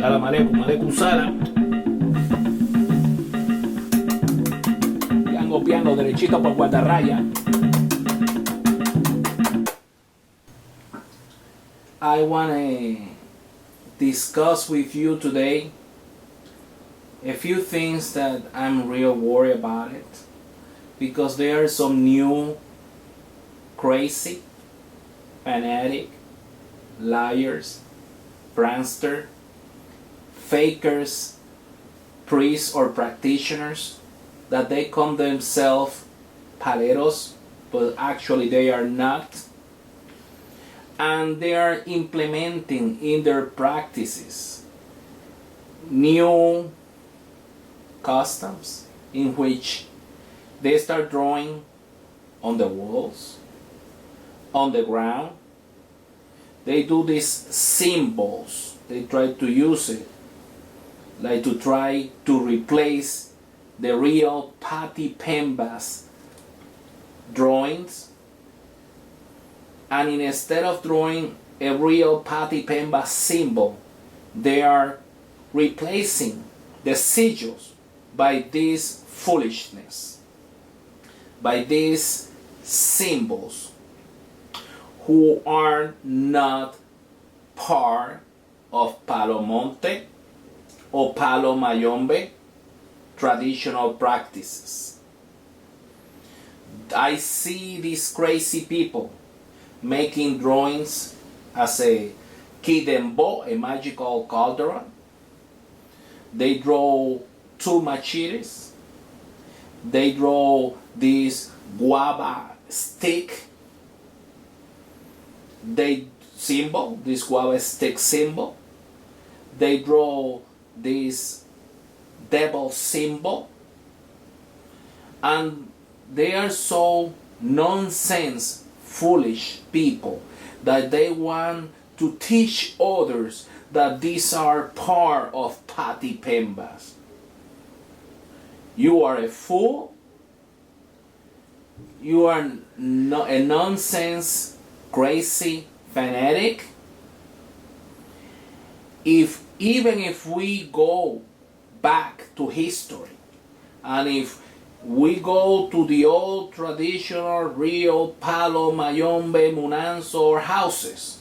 Salam alaikum, alaikum salam. Piano derechito por guardarraya. I want to discuss with you today a few things that I'm real worried about it, because there are some new crazy, fanatic, liars, prankster, fakers, priests or practitioners that they call themselves paleros, but actually they are not. And they are implementing in their practices new customs in which they start drawing on the walls, on the ground. They do these symbols. They try to use it, like to try to replace the real Patipemba's drawings. And instead of drawing a real Patipemba symbol, they are replacing the sigils by this foolishness, by these symbols who are not part of Palo Monte or Palo Mayombe traditional practices. I see these crazy people making drawings as a kidembo, a magical cauldron. They draw two machetes. They draw this guava stick. This guava stick symbol. They draw this devil symbol, and they are so nonsense foolish people that they want to teach others that these are part of Patipembas. You are a fool. You are a nonsense, crazy fanatic. Even if we go back to history, and if we go to the old traditional real Palo Mayombe Munanzo or houses,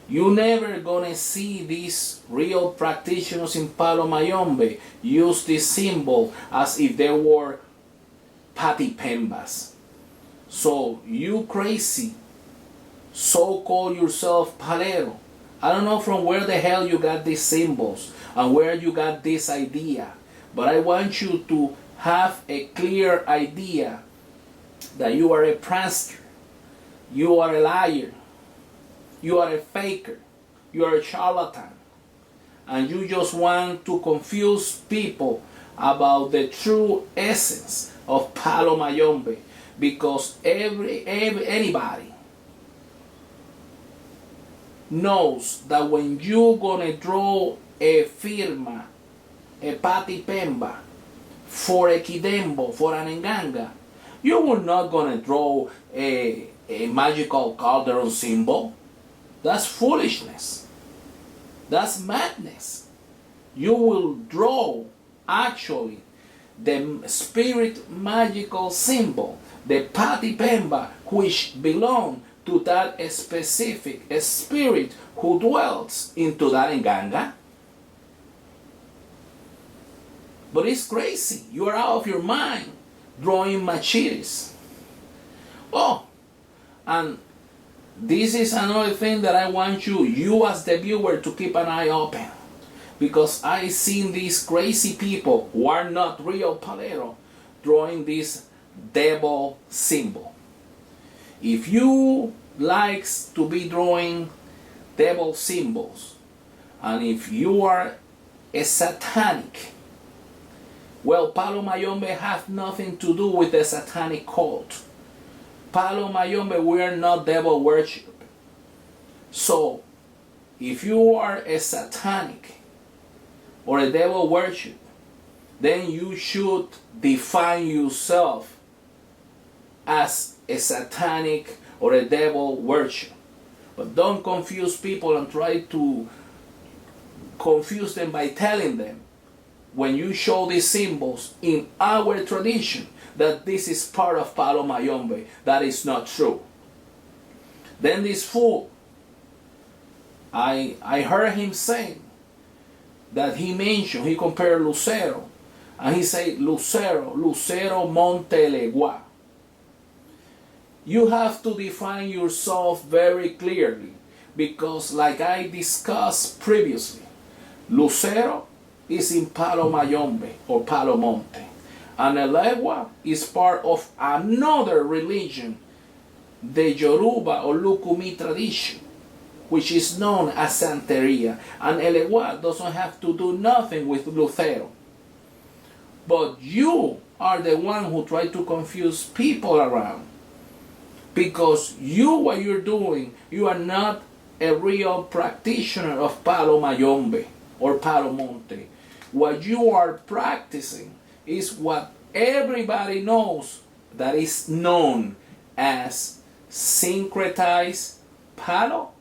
you're never gonna see these real practitioners in Palo Mayombe use this symbol as if they were Patipembas. So you crazy, so-called yourself palero, I don't know from where the hell you got these symbols and where you got this idea, but I want you to have a clear idea that you are a prankster, you are a liar, you are a faker, you are a charlatan, and you just want to confuse people about the true essence of Palo Mayombe, because anybody knows that when you're gonna draw a firma, a Patipemba, for a kidembo, for an enganga, you were not gonna draw a magical cauldron symbol. That's foolishness. That's madness. You will draw actually the spirit magical symbol, the Patipemba, which belong to that specific spirit who dwells into that enganga. But it's crazy. You are out of your mind drawing machetes. Oh, and this is another thing that I want you as the viewer, to keep an eye open. Because I seen these crazy people who are not real palero drawing this devil symbol. If you likes to be drawing devil symbols, and if you are a satanic, well, Palo Mayombe have nothing to do with the satanic cult. Palo Mayombe, we are not devil worship. So, if you are a satanic or a devil worship, then you should define yourself as a satanic or a devil worship. But don't confuse people and try to confuse them by telling them, when you show these symbols in our tradition, that this is part of Palo Mayombe. That is not true. Then this fool, I heard him saying that he compared Lucero, and he said, Lucero Monte Legua. You have to define yourself very clearly, because like I discussed previously, Lucero is in Palo Mayombe or Palo Monte, and Elegua is part of another religion, the Yoruba or Lukumi tradition, which is known as Santeria, and Elegua doesn't have to do nothing with Lucero. But you are the one who try to confuse people around, because what you're doing, you are not a real practitioner of Palo Mayombe or Palo Monte. What you are practicing is what everybody knows, that is known as syncretized palo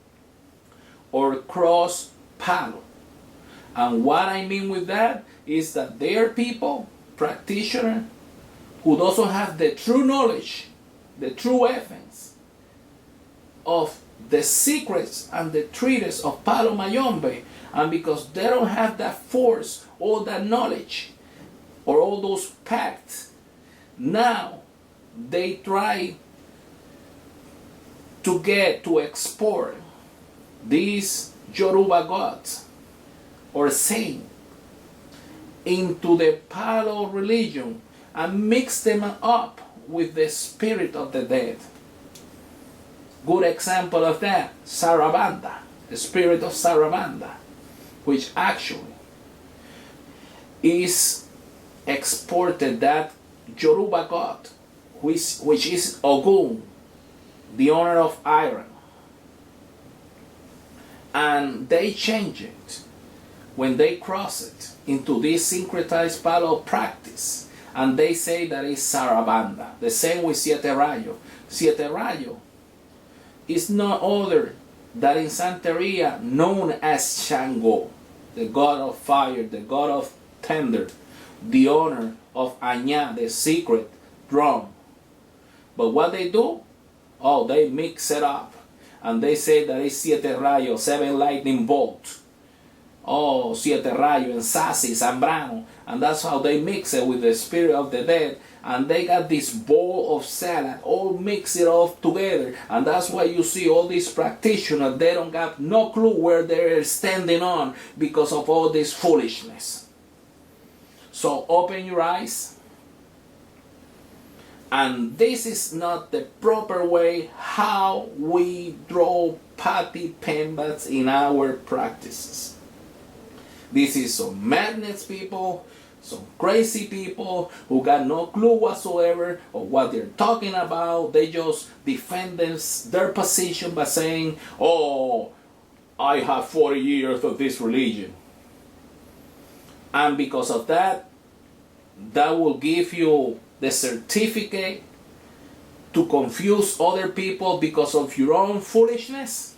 or cross palo. And what I mean with that is that there are people, practitioners, who doesn't have the true knowledge, the true essence of the secrets and the treatise of Palo Mayombe, and because they don't have that force, all that knowledge, or all those pacts, now they try to export these Yoruba gods or saints into the Palo religion and mix them up with the spirit of the dead. Good example of that, Sarabanda, the spirit of Sarabanda, which actually is exported, that Yoruba god, which is Ogun, the owner of iron. And they change it when they cross it into this syncretized Palo practice, and they say that it's Sarabanda. The same with Siete Rayo. Siete Rayo is no other than in Santeria known as Shango, the god of fire, the god of thunder, the owner of Aña, the secret drum. But what they do? Oh, they mix it up, and they say that it's Siete Rayo, 7 lightning bolts. Oh, Siete Rayo and Sasi, Zambrano, and that's how they mix it with the spirit of the dead. And they got this bowl of salad, all mix it all together, and that's why you see all these practitioners, they don't got no clue where they're standing on because of all this foolishness. So open your eyes, and this is not the proper way how we draw Patipembas in our practices. This is some madness people, some crazy people who got no clue whatsoever of what they're talking about. They just defend their position by saying, oh, I have 40 years of this religion. And because of that, that will give you the certificate to confuse other people because of your own foolishness.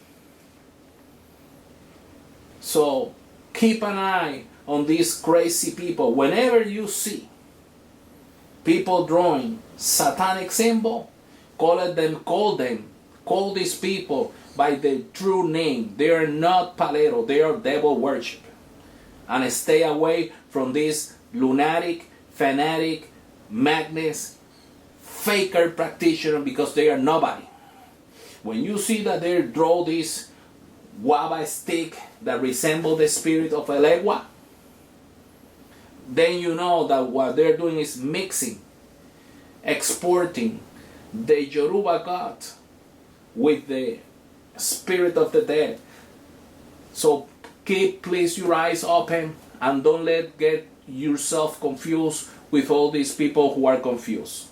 So keep an eye on these crazy people. Whenever you see people drawing satanic symbol, call these people by the true name. They are not palero, they are devil worship. And stay away from this lunatic, fanatic, madness, faker practitioner, because they are nobody. When you see that they draw this guava stick that resemble the spirit of Elegua, then you know that what they're doing is mixing, exporting the Yoruba god with the spirit of the dead. So keep please your eyes open and don't get yourself confused with all these people who are confused.